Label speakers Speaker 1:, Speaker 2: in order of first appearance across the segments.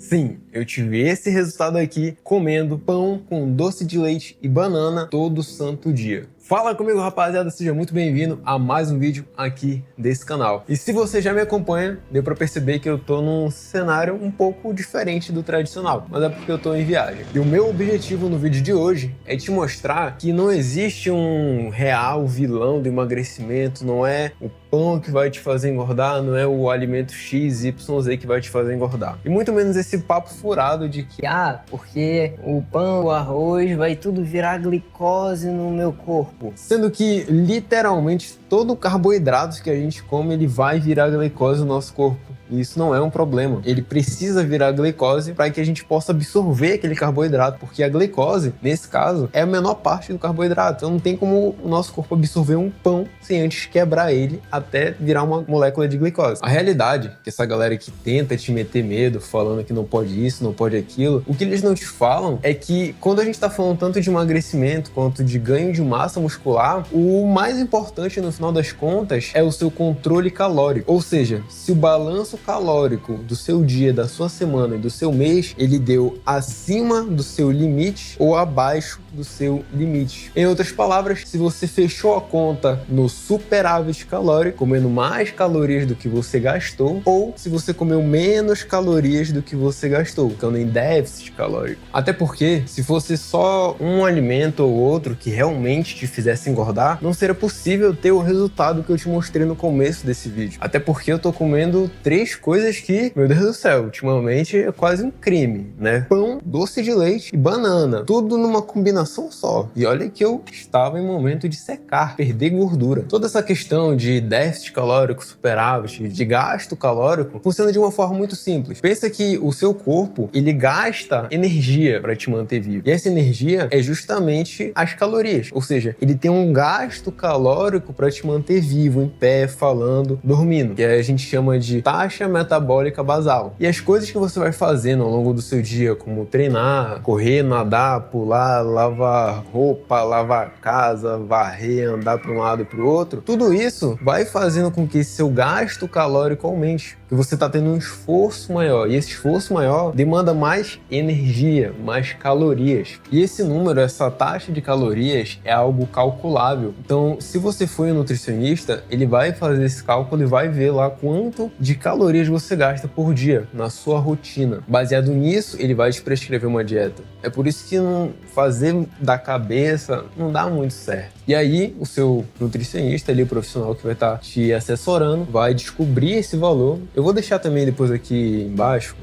Speaker 1: Sim, eu tive esse resultado aqui comendo pão com doce de leite e banana todo santo dia. Fala comigo, rapaziada, seja muito bem-vindo a mais um vídeo aqui desse canal. E se você já me acompanha, deu pra perceber que eu tô num cenário um pouco diferente do tradicional, mas é porque eu tô em viagem. E o meu objetivo no vídeo de hoje é te mostrar que não existe um real vilão do emagrecimento, não é o pão que vai te fazer engordar, não é o alimento XYZ que vai te fazer engordar. E muito menos esse papo furado de que
Speaker 2: porque o pão, o arroz vai tudo virar glicose no meu corpo.
Speaker 1: Sendo que, literalmente, todo carboidrato que a gente come, ele vai virar glicose no nosso corpo. E isso não é um problema. Ele precisa virar glicose para que a gente possa absorver aquele carboidrato, porque a glicose, nesse caso, é a menor parte do carboidrato. Então não tem como o nosso corpo absorver um pão sem antes quebrar ele até virar uma molécula de glicose. A realidade é que essa galera que tenta te meter medo, falando que não pode isso, não pode aquilo, o que eles não te falam é que quando a gente está falando tanto de emagrecimento quanto de ganho de massa muscular, o mais importante no final das contas é o seu controle calórico. Ou seja, se o balanço calórico do seu dia, da sua semana e do seu mês, ele deu acima do seu limite ou abaixo do seu limite. Em outras palavras, se você fechou a conta no superávit calórico, comendo mais calorias do que você gastou, ou se você comeu menos calorias do que você gastou, ficando em déficit calórico. Até porque, se fosse só um alimento ou outro que realmente te fizesse engordar, não seria possível ter o resultado que eu te mostrei no começo desse vídeo. Até porque eu tô comendo 3 coisas que, meu Deus do céu, ultimamente é quase um crime, né? Pão, doce de leite e banana, tudo numa combinação só. E olha que eu estava em momento de secar, perder gordura. Toda essa questão de déficit calórico, superávit, de gasto calórico, funciona de uma forma muito simples. Pensa que o seu corpo, ele gasta energia para te manter vivo. E essa energia é justamente as calorias. Ou seja, ele tem um gasto calórico para te manter vivo, em pé, falando, dormindo, que a gente chama de taxa metabólica basal. E as coisas que você vai fazendo ao longo do seu dia, como treinar, correr, nadar, pular, lavar roupa, lavar casa, varrer, andar para um lado e para o outro, tudo isso vai fazendo com que seu gasto calórico aumente, que você está tendo um esforço maior, e esse esforço maior demanda mais energia, mais calorias. E esse número, essa taxa de calorias é algo calculável. Então, se você for um nutricionista, ele vai fazer esse cálculo e vai ver lá quanto de calorias você gasta por dia na sua rotina. Baseado nisso, ele vai te prescrever uma dieta. É por isso que não fazer da cabeça não dá muito certo. E aí, o seu nutricionista ali, o profissional que vai estar te assessorando, vai descobrir esse valor. Eu vou deixar também depois aqui embaixo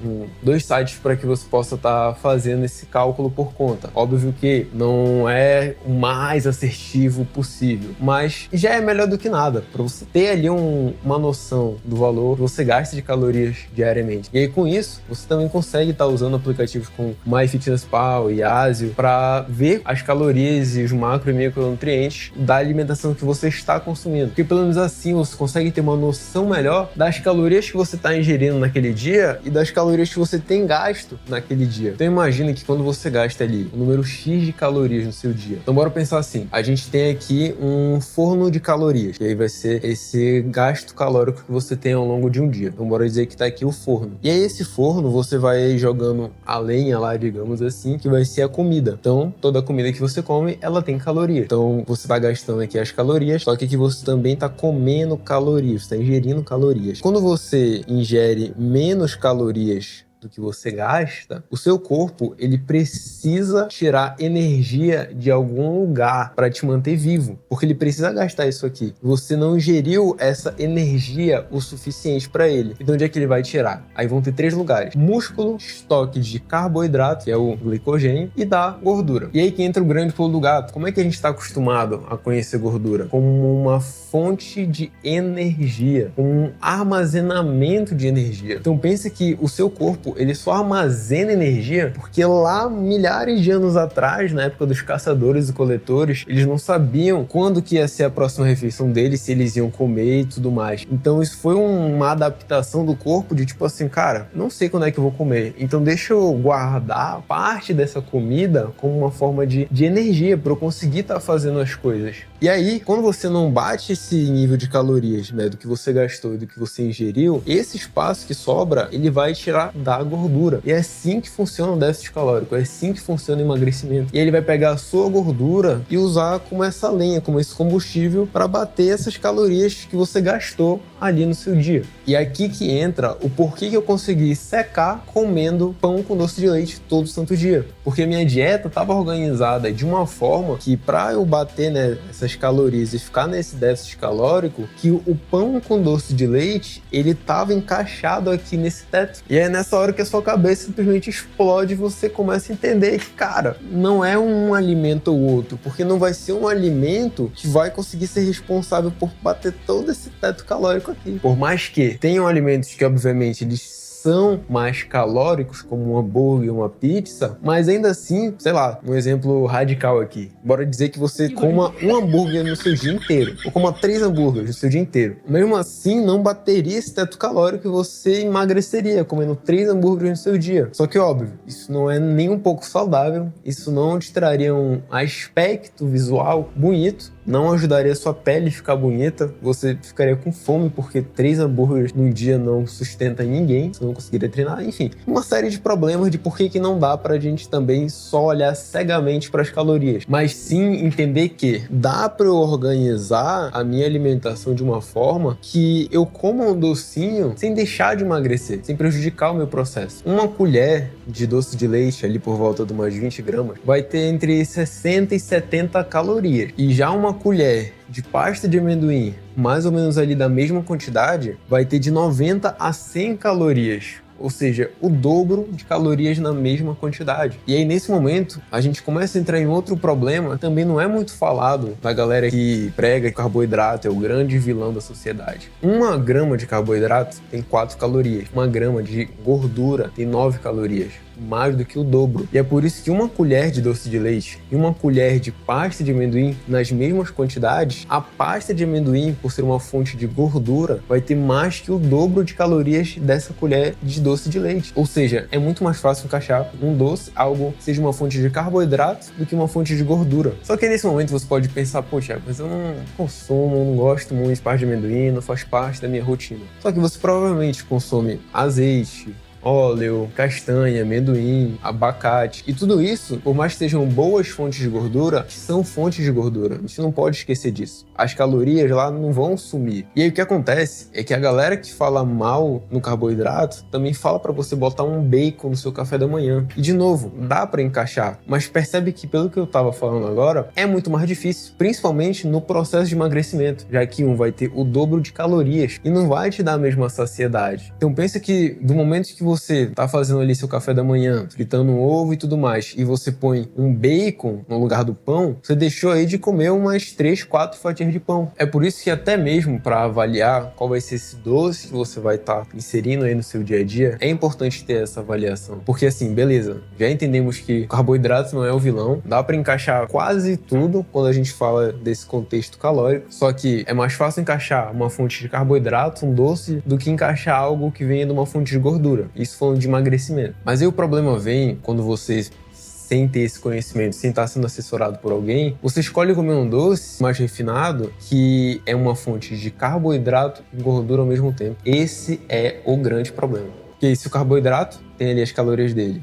Speaker 1: 2 sites para que você possa estar fazendo esse cálculo por conta. Óbvio que não é o mais assertivo possível, mas já é melhor do que nada, para você ter ali uma noção do valor que você gasta de calorias diariamente. E aí, com isso, você também consegue estar usando aplicativos como MyFitnessPal e Asio para ver as calorias e os macro e micronutrientes da alimentação que você está consumindo. Porque pelo menos assim você consegue ter uma noção melhor das calorias que você está ingerindo naquele dia e das calorias que você tem gasto naquele dia. Então imagina que quando você gasta ali um número X de calorias no seu dia. Então bora pensar assim, a gente tem aqui um forno de calorias, e aí vai ser esse gasto calórico que você tem ao longo de um dia. Então bora dizer que tá aqui o forno. E aí esse forno você vai jogando a lenha lá, digamos assim, que vai ser a comida. Então toda a comida que você come, ela tem caloria. Então você tá gastando aqui as calorias, só que aqui você também tá comendo calorias, tá ingerindo calorias. Quando você ingere menos calorias do que você gasta, o seu corpo, ele precisa tirar energia de algum lugar para te manter vivo, porque ele precisa gastar isso aqui. Você não ingeriu essa energia o suficiente para ele. Então onde é que ele vai tirar? Aí vão ter 3 lugares: músculo, estoque de carboidrato, que é o glicogênio, e da gordura. E aí que entra o grande pulo do gato. Como é que a gente está acostumado a conhecer gordura? Como uma fonte de energia, como um armazenamento de energia. Então pense que o seu corpo, ele só armazena energia porque lá milhares de anos atrás, na época dos caçadores e coletores, eles não sabiam quando que ia ser a próxima refeição deles, se eles iam comer e tudo mais. Então isso foi uma adaptação do corpo de tipo assim, cara, não sei quando é que eu vou comer, então deixa eu guardar parte dessa comida como uma forma de energia para eu conseguir estar fazendo as coisas. E aí, quando você não bate esse nível de calorias, né, do que você gastou e do que você ingeriu, esse espaço que sobra, ele vai tirar da a gordura. E é assim que funciona o déficit calórico, é assim que funciona o emagrecimento. E ele vai pegar a sua gordura e usar como essa lenha, como esse combustível para bater essas calorias que você gastou ali no seu dia. E é aqui que entra o porquê que eu consegui secar comendo pão com doce de leite todo santo dia. Porque minha dieta estava organizada de uma forma que, para eu bater, né, essas calorias e ficar nesse déficit calórico, que o pão com doce de leite, ele estava encaixado aqui nesse teto. E é nessa hora que a sua cabeça simplesmente explode e você começa a entender que, cara, não é um alimento ou outro, porque não vai ser um alimento que vai conseguir ser responsável por bater todo esse teto calórico aqui. Por mais que tenham alimentos que, obviamente, eles são mais calóricos, como um hambúrguer, uma pizza, mas ainda assim, sei lá, um exemplo radical aqui. Bora dizer que você coma um hambúrguer no seu dia inteiro, ou coma 3 hambúrgueres no seu dia inteiro. Mesmo assim, não bateria esse teto calórico e você emagreceria comendo 3 hambúrgueres no seu dia. Só que, óbvio, isso não é nem um pouco saudável, isso não te traria um aspecto visual bonito, não ajudaria a sua pele a ficar bonita, você ficaria com fome porque 3 hambúrgueres num dia não sustenta ninguém, você não conseguiria treinar, enfim. Uma série de problemas de por que não dá pra gente também só olhar cegamente para as calorias, mas sim entender que dá pra eu organizar a minha alimentação de uma forma que eu coma um docinho sem deixar de emagrecer, sem prejudicar o meu processo. Uma colher de doce de leite, ali por volta de umas 20 gramas, vai ter entre 60 e 70 calorias. E já uma colher de pasta de amendoim, mais ou menos ali da mesma quantidade, vai ter de 90 a 100 calorias. Ou seja, o dobro de calorias na mesma quantidade. E aí, nesse momento, a gente começa a entrar em outro problema, também não é muito falado da galera que prega que carboidrato é o grande vilão da sociedade. 1 grama de carboidrato tem 4 calorias. 1 grama de gordura tem 9 calorias. Mais do que o dobro. E é por isso que 1 colher de doce de leite e 1 colher de pasta de amendoim, nas mesmas quantidades, a pasta de amendoim, por ser uma fonte de gordura, vai ter mais que o dobro de calorias dessa colher de doce de leite. Ou seja, é muito mais fácil encaixar um doce, algo que seja uma fonte de carboidrato, do que uma fonte de gordura. Só que nesse momento você pode pensar, poxa, mas eu não consumo, não gosto muito de pasta de amendoim, não faz parte da minha rotina. Só que você provavelmente consome azeite, óleo, castanha, amendoim, abacate. E tudo isso, por mais que sejam boas fontes de gordura, são fontes de gordura. A gente não pode esquecer disso. As calorias lá não vão sumir. E aí o que acontece é que a galera que fala mal no carboidrato também fala para você botar um bacon no seu café da manhã. E de novo, dá para encaixar, mas percebe que pelo que eu tava falando agora, é muito mais difícil, principalmente no processo de emagrecimento, já que um vai ter o dobro de calorias e não vai te dar a mesma saciedade. Então pensa que do momento que você tá fazendo ali seu café da manhã, fritando um ovo e tudo mais, e você põe um bacon no lugar do pão, você deixou aí de comer umas 3, 4 fatias de pão. É por isso que até mesmo para avaliar qual vai ser esse doce que você vai estar inserindo aí no seu dia a dia, é importante ter essa avaliação. Porque assim, beleza, já entendemos que o carboidrato não é o vilão, dá para encaixar quase tudo quando a gente fala desse contexto calórico, só que é mais fácil encaixar uma fonte de carboidrato, um doce, do que encaixar algo que venha de uma fonte de gordura. Isso falando de emagrecimento. Mas aí o problema vem quando você, sem ter esse conhecimento, sem estar sendo assessorado por alguém, você escolhe comer um doce mais refinado que é uma fonte de carboidrato e gordura ao mesmo tempo. Esse é o grande problema. Porque se o carboidrato tem ali as calorias dele,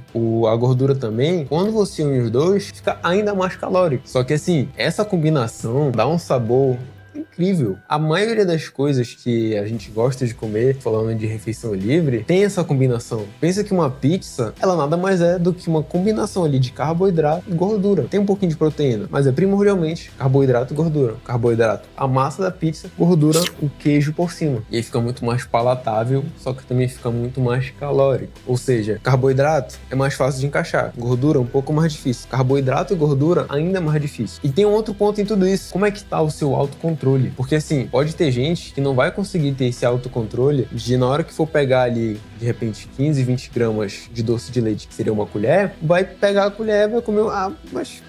Speaker 1: a gordura também, quando você une os dois, fica ainda mais calórico. Só que assim, essa combinação dá um sabor incrível. A maioria das coisas que a gente gosta de comer, falando de refeição livre, tem essa combinação. Pensa que uma pizza, ela nada mais é do que uma combinação ali de carboidrato e gordura. Tem um pouquinho de proteína, mas é primordialmente carboidrato e gordura. Carboidrato, a massa da pizza, gordura, o queijo por cima. E aí fica muito mais palatável, só que também fica muito mais calórico. Ou seja, carboidrato é mais fácil de encaixar, gordura um pouco mais difícil. Carboidrato e gordura ainda mais difícil. E tem um outro ponto em tudo isso. Como é que tá o seu autocontrole? Porque assim, pode ter gente que não vai conseguir ter esse autocontrole de, na hora que for pegar ali, de repente, 15, 20 gramas de doce de leite, que seria uma colher, vai pegar a colher e vai comer, mas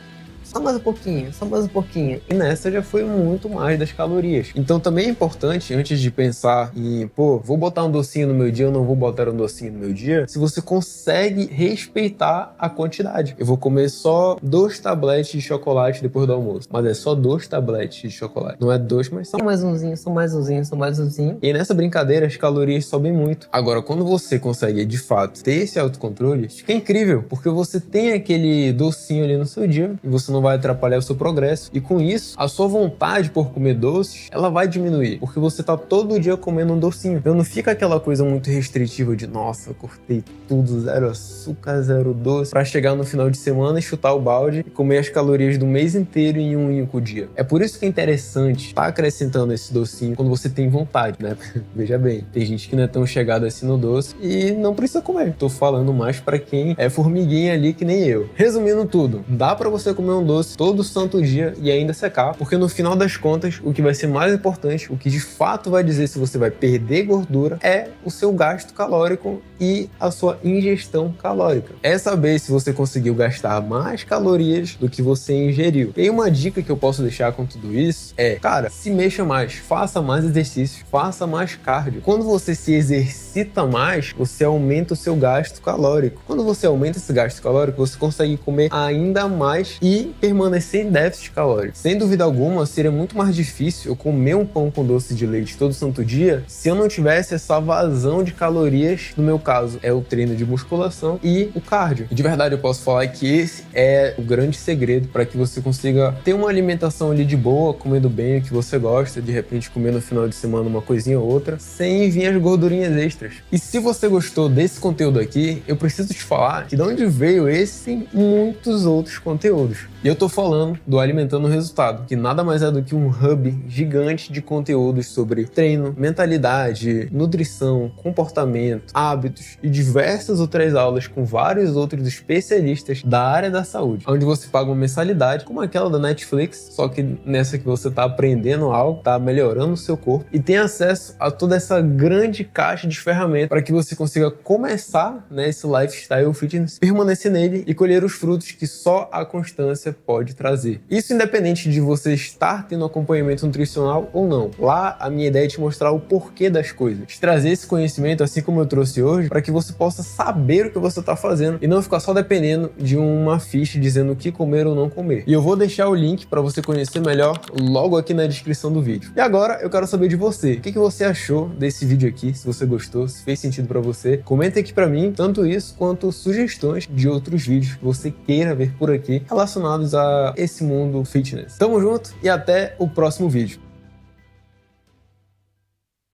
Speaker 2: só mais um pouquinho, só mais um pouquinho.
Speaker 1: E nessa já foi muito mais das calorias. Então também é importante, antes de pensar em, pô, vou botar um docinho no meu dia ou não vou botar um docinho no meu dia, se você consegue respeitar a quantidade. Eu vou comer só 2 tabletes de chocolate depois do almoço, mas é só 2 tabletes de chocolate. Não é 2, mas são
Speaker 2: Só mais umzinho, só mais umzinho, só mais umzinho.
Speaker 1: E nessa brincadeira as calorias sobem muito. Agora, quando você consegue, de fato, ter esse autocontrole, fica incrível, porque você tem aquele docinho ali no seu dia e você não vai atrapalhar o seu progresso. E com isso, a sua vontade por comer doces, ela vai diminuir, porque você tá todo dia comendo um docinho. Então não fica aquela coisa muito restritiva de, nossa, eu cortei tudo, 0 açúcar, 0 doce, pra chegar no final de semana e chutar o balde e comer as calorias do mês inteiro em um único dia. É por isso que é interessante estar acrescentando esse docinho quando você tem vontade, né? Veja bem, tem gente que não é tão chegada assim no doce e não precisa comer. Tô falando mais pra quem é formiguinha ali que nem eu. Resumindo tudo, dá pra você comer um doce todo santo dia e ainda secar, porque no final das contas, o que vai ser mais importante, o que de fato vai dizer se você vai perder gordura, é o seu gasto calórico e a sua ingestão calórica. É saber se você conseguiu gastar mais calorias do que você ingeriu. E uma dica que eu posso deixar com tudo isso é, cara, se mexa mais, faça mais exercícios, faça mais cardio. Quando você se exercita mais, você aumenta o seu gasto calórico. Quando você aumenta esse gasto calórico, você consegue comer ainda mais e permanecer em déficit calórico. Sem dúvida alguma, seria muito mais difícil eu comer um pão com doce de leite todo santo dia se eu não tivesse essa vazão de calorias. No meu caso, é o treino de musculação e o cardio. E de verdade, eu posso falar que esse é o grande segredo para que você consiga ter uma alimentação ali de boa, comendo bem o que você gosta, de repente comer no final de semana uma coisinha ou outra, sem vir as gordurinhas extras. E se você gostou desse conteúdo aqui, eu preciso te falar que de onde veio esse tem muitos outros conteúdos. E eu tô falando do Alimentando o Resultado, que nada mais é do que um hub gigante de conteúdos sobre treino, mentalidade, nutrição, comportamento, hábitos e diversas outras aulas com vários outros especialistas da área da saúde, onde você paga uma mensalidade como aquela da Netflix, só que nessa que você tá aprendendo algo, tá melhorando o seu corpo e tem acesso a toda essa grande caixa de ferramentas para que você consiga começar, né, esse lifestyle fitness, permanecer nele e colher os frutos que só a constância pode trazer. Isso independente de você estar tendo acompanhamento nutricional ou não. Lá, a minha ideia é te mostrar o porquê das coisas. Te trazer esse conhecimento, assim como eu trouxe hoje, para que você possa saber o que você está fazendo e não ficar só dependendo de uma ficha dizendo o que comer ou não comer. E eu vou deixar o link para você conhecer melhor logo aqui na descrição do vídeo. E agora, eu quero saber de você. O que você achou desse vídeo aqui? Se você gostou, se fez sentido para você, comenta aqui para mim, tanto isso quanto sugestões de outros vídeos que você queira ver por aqui relacionados a esse mundo fitness. Tamo junto e até o próximo vídeo.